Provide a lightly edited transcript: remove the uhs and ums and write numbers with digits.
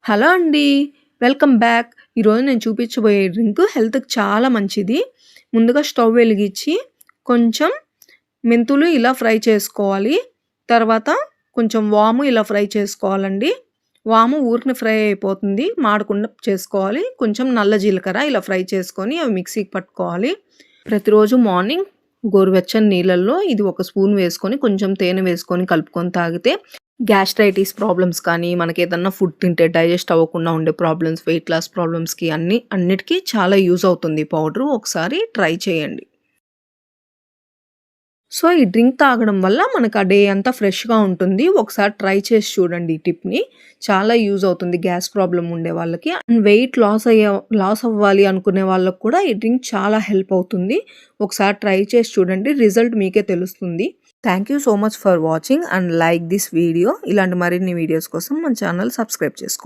Hello అండి. Welcome back. ఈరోజు నేను చూపించబోయే డ్రింక్ హెల్త్‌కి చాలా మంచిది. ముందుగా స్టవ్ వెలిగించి కొంచెం మెంతులు ఇలా ఫ్రై చేసుకోవాలి. తర్వాత కొంచెం వాము ఇలా ఫ్రై చేసుకోవాలండి. వాము ఊరికనే ఫ్రై అయిపోతుంది. మాడకుండా చేసుకోవాలి. కొంచెం నల్ల జీలకర్ర ఇలా ఫ్రై చేసుకొని అవి మిక్సీకి పట్టుకోవాలి. ప్రతిరోజు మార్నింగ్ గోరువెచ్చని నీళ్ళల్లో ఇది ఒక స్పూన్ వేసుకొని కొంచెం తేనె వేసుకొని కలుపుకొని తాగితే గ్యాస్ట్రైటిస్ ప్రాబ్లమ్స్ కానీ, మనకేదన్నా ఫుడ్ తింటే డైజెస్ట్ అవ్వకుండా ఉండే ప్రాబ్లమ్స్, వెయిట్ లాస్ ప్రాబ్లమ్స్‌కి అన్నిటికి చాలా యూజ్ అవుతుంది ఈ పౌడరు. ఒకసారి ట్రై చేయండి. సో, ఈ డ్రింక్ తాగడం వల్ల మనకు ఆ డే అంతా ఫ్రెష్‌గా ఉంటుంది. ఒకసారి ట్రై చేసి చూడండి ఈ టిప్‌ని. చాలా యూజ్ అవుతుంది గ్యాస్ ప్రాబ్లమ్ ఉండే వాళ్ళకి. అండ్ వెయిట్ లాస్ అవ్వాలి అనుకునే వాళ్ళకి కూడా ఈ డ్రింక్ చాలా హెల్ప్ అవుతుంది. ఒకసారి ట్రై చేసి చూడండి. రిజల్ట్ మీకే తెలుస్తుంది. Thank you so much for watching and like this video. ఇలాంటి మరిన్ని వీడియోస్ కోసం మన ఛానల్ సబ్స్క్రైబ్ చేసుకోండి.